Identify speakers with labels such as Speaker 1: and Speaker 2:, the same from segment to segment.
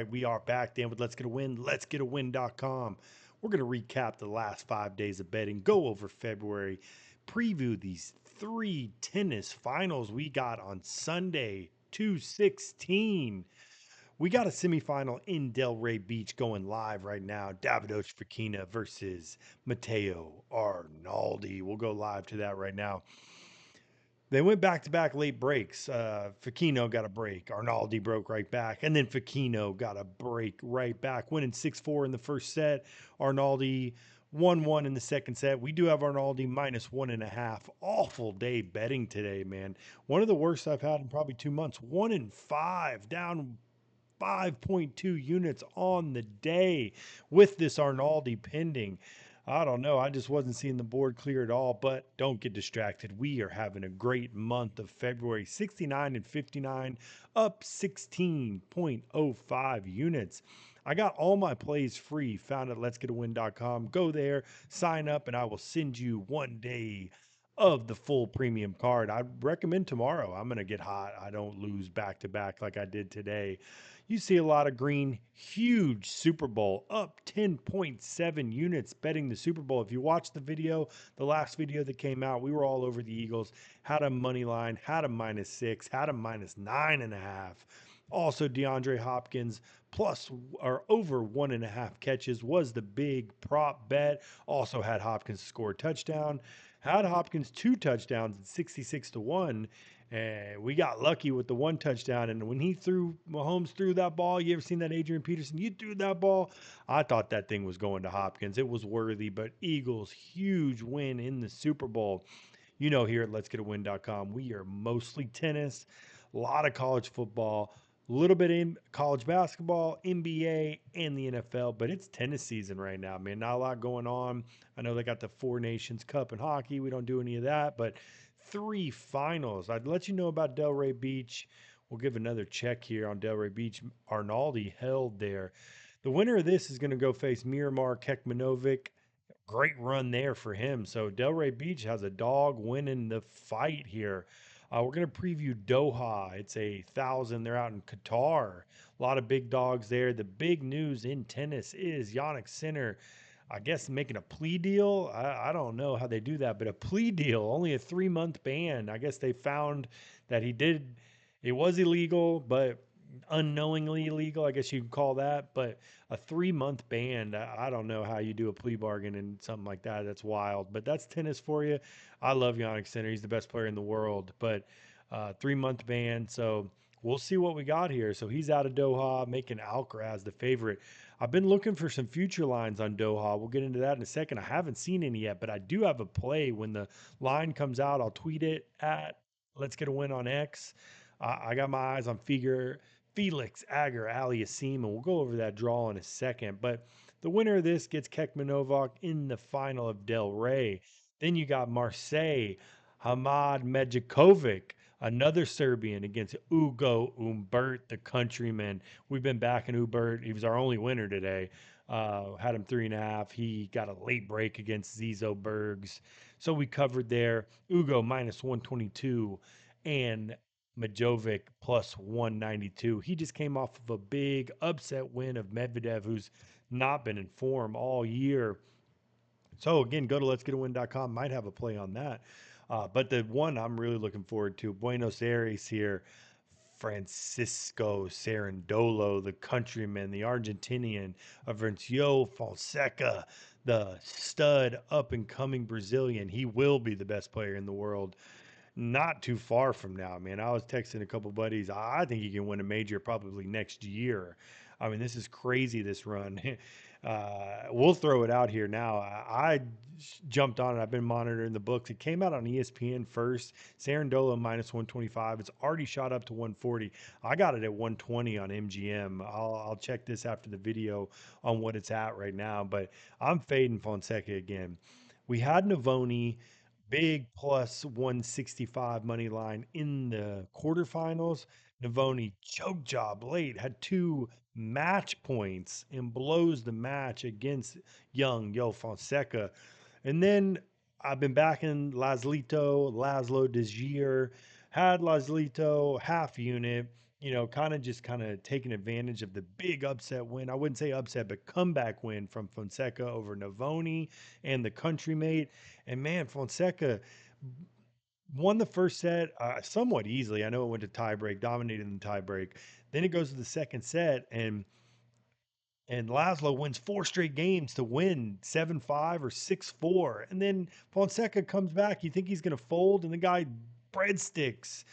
Speaker 1: We are back, Dan, with Let's Get a Win, letsgetawin.com. We're going to recap the last 5 days of betting, go over February, preview these three tennis finals we got on Sunday, 2/16. We got a semifinal in Delray Beach going live right now. Davidos Fokina versus Matteo Arnaldi. We'll go live to that right now. They went back to back late breaks. Fokino got a break. Arnaldi broke right back. And then Fokino got a break right back, winning 6-4 in the first set. Arnaldi 1-1 in the second set. We do have Arnaldi -1.5. Awful day betting today, man. One of the worst I've had in probably 2 months. 1-5, down 5.2 units on the day with this Arnaldi pending. I don't know. I just wasn't seeing the board clear at all, but don't get distracted. We are having a great month of February. 69 and 59, up 16.05 units. I got all my plays free, found at letsgetawin.com. Go there, sign up, and I will send you 1 day of the full premium card. I recommend tomorrow. I'm going to get hot. I don't lose back to back like I did today. You see a lot of green, huge Super Bowl, up 10.7 units betting the Super Bowl. If you watch the video, the last video that came out, we were all over the Eagles, had a money line, had a -6, had a -9.5. Also, DeAndre Hopkins plus or over 1.5 catches was the big prop bet. Also had Hopkins score a touchdown. Had Hopkins 2 touchdowns at 66-1. And we got lucky with the 1 touchdown. And when Mahomes threw that ball, you ever seen that Adrian Peterson? You threw that ball. I thought that thing was going to Hopkins. It was worthy, but Eagles, huge win in the Super Bowl. Here at letsgetawin.com, we are mostly tennis, a lot of college football, a little bit in college basketball, NBA, and the NFL, but it's tennis season right now, man. Not a lot going on. I know they got the Four Nations Cup in hockey. We don't do any of that, but three finals. I'd let you know about Delray Beach. We'll give another check here on Delray Beach. Arnaldi held there. The winner of this is going to go face Miramar Kekmanovic. Great run there for him. So Delray Beach has a dog winning the fight here. We're going to preview Doha. It's 1,000. They're out in Qatar. A lot of big dogs there. The big news in tennis is Yannick Sinner, I guess, making a plea deal. I don't know how they do that, but a plea deal, only a 3-month ban. I guess they found that it was illegal, but unknowingly illegal, I guess you could call that. But a 3-month ban, I don't know how you do a plea bargain and something like that. That's wild. But that's tennis for you. I love Yannick Sinner. He's the best player in the world. But 3-month ban. So we'll see what we got here. So he's out of Doha, making Alcaraz the favorite. I've been looking for some future lines on Doha. We'll get into that in a second. I haven't seen any yet, but I do have a play. When the line comes out, I'll tweet it at Let's Get a Win on X. I got my eyes on Felix Agar Aliassime, and we'll go over that draw in a second. But the winner of this gets Kekmanovic in the final of Del Rey. Then you got Marseille, Hamad Medjikovic, another Serbian against Ugo Umbert, the countryman. We've been backing Umbert. He was our only winner today. Had him 3.5. He got a late break against Zizo Bergs. So we covered there. Ugo -122 and Majovic +192. He just came off of a big upset win of Medvedev, who's not been in form all year. So again, go to letsgetawin.com. Might have a play on that. But the one I'm really looking forward to, Buenos Aires here, Francisco Cerundolo, the countryman, the Argentinian, Avencio Fonseca, the stud up and coming Brazilian. He will be the best player in the world not too far from now, man. I was texting a couple buddies. I think he can win a major probably next year. I mean, this is crazy, this run. We'll throw it out here now. I jumped on it. I've been monitoring the books. It came out on ESPN first. Sarandolo -125. It's already shot up to 140. I got it at 120 on MGM. I'll check this after the video on what it's at right now. But I'm fading Fonseca again. We had Navoni big +165 money line in the quarterfinals. Navoni choke job late, had 2 match points and blows the match against young Yo Fonseca. And then I've been backing Laszlo Desir, had Laszlo half unit. kind of taking advantage of the big upset win. I wouldn't say upset, but comeback win from Fonseca over Navoni and the country mate. And man, Fonseca won the first set somewhat easily. I know it went to tiebreak, dominated in the tiebreak. Then it goes to the second set, and Laszlo wins four straight games to win 7-5 or 6-4. And then Fonseca comes back. You think he's going to fold, and the guy breadsticks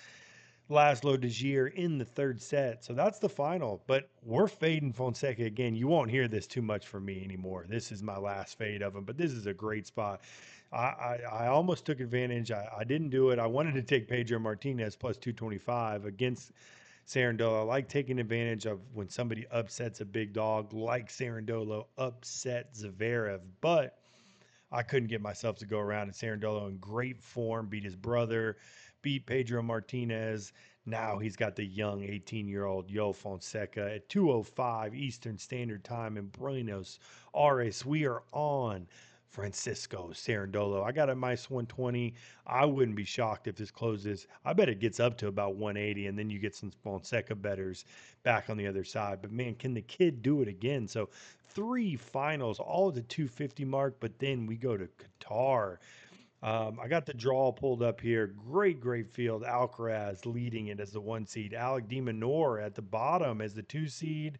Speaker 1: Laszlo Desir in the third set. So that's the final. But we're fading Fonseca again. You won't hear this too much from me anymore. This is my last fade of him, but this is a great spot. I almost took advantage. I didn't do it. I wanted to take Pedro Martinez plus 225 against Sarandolo. I like taking advantage of when somebody upsets a big dog, like Sarandolo upset Zverev. But I couldn't get myself to go around. And Sarandolo in great form, beat his brother, beat Pedro Martinez. Now he's got the young 18-year-old Yo Fonseca at 2:05 Eastern Standard Time in Buenos Aires. We are on Francisco Sarandolo. I got a minus 120. I wouldn't be shocked if this closes. I bet it gets up to about 180, and then you get some Fonseca betters back on the other side. But man, can the kid do it again? So three finals, all at the 250 mark, but then we go to Qatar. I got the draw pulled up here. Great field. Alcaraz leading it as the one seed. Alec de Minaur at the bottom as the two seed.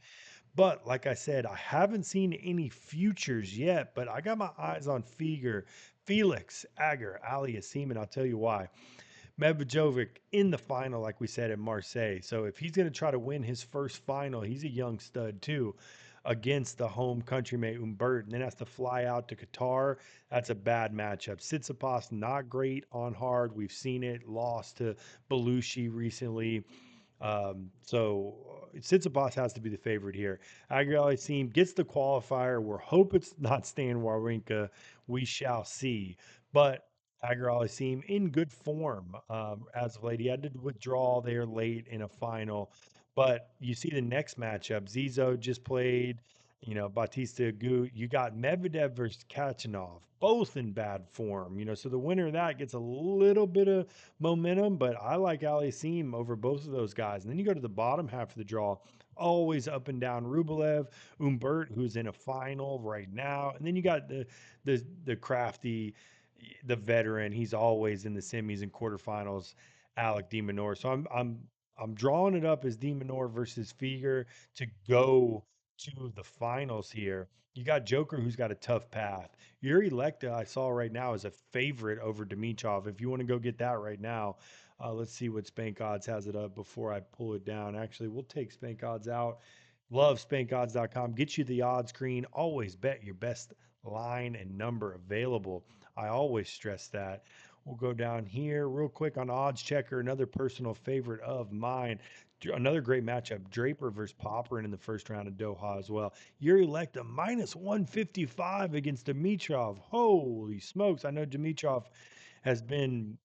Speaker 1: But like I said, I haven't seen any futures yet, but I got my eyes on Felix Agar, Aliassime, and I'll tell you why. Medvedev in the final, like we said, in Marseille. So if he's going to try to win his first final, he's a young stud too, against the home countrymate Humbert, and then has to fly out to Qatar. That's a bad matchup. Tsitsipas not great on hard. We've seen it. Lost to Belushi recently. Tsitsipas has to be the favorite here. Aguilar team gets the qualifier. We're hope it's not Stan Wawrinka. We shall see. But Aguilar team in good form as of late. He had to withdraw there late in a final. But you see the next matchup. Zizo just played. Batista Agut. You got Medvedev versus Kachanov, both in bad form. So the winner of that gets a little bit of momentum, but I like Aliassime over both of those guys. And then you go to the bottom half of the draw, always up and down Rublev, Humbert, who's in a final right now, and then you got the crafty, the veteran. He's always in the semis and quarterfinals, Alec de Minaur. So I'm drawing it up as de Minaur versus Fieger to go to the finals here. You got Joker, who's got a tough path. Yuri Lekta, I saw right now, is a favorite over Dimitrov. If you want to go get that right now, let's see what Spank Odds has it up before I pull it down. Actually, we'll take Spank Odds out. Love spankodds.com. Get you the odds screen. Always bet your best line and number available. I always stress that. We'll go down here real quick on Odds Checker, another personal favorite of mine. Another great matchup, Draper versus Popperin in the first round of Doha as well. Yuri Lekta minus 155 against Dimitrov. Holy smokes. I know Dimitrov has been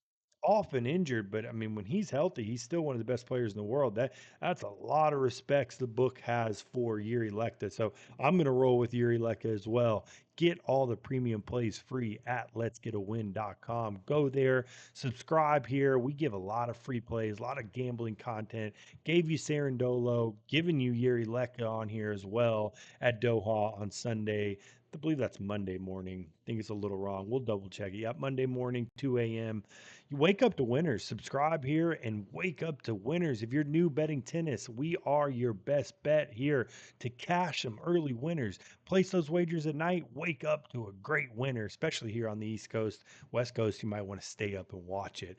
Speaker 1: often injured, but I mean, when he's healthy, he's still one of the best players in the world. That's a lot of respects the book has for Yuri Lekta. So I'm going to roll with Yuri Lekta as well. Get all the premium plays free at letsgetawin.com. Go there, subscribe here. We give a lot of free plays, a lot of gambling content. Gave you Sarandolo, giving you Yuri Lekta on here as well at Doha on Sunday. I believe that's Monday morning. I think it's a little wrong. We'll double check it. Yep, Monday morning, 2 a.m. You wake up to winners. Subscribe here and wake up to winners. If you're new betting tennis, we are your best bet here to cash some early winners. Place those wagers at night. Wake up to a great winner, especially here on the East Coast. West Coast, you might want to stay up and watch it.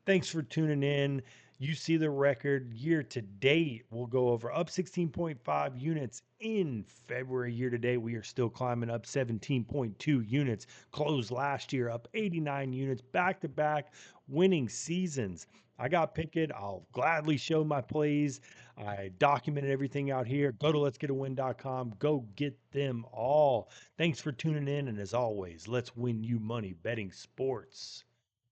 Speaker 1: Thanks for tuning in. You see the record year to date. We'll go over up 16.5 units in February. Year to date, we are still climbing up 17.2 units. Closed last year up 89 units, back to back winning seasons. I got Pickett. I'll gladly show my plays. I documented everything out here. Go to letsgetawin.com. Go get them all. Thanks for tuning in. And as always, let's win you money betting sports.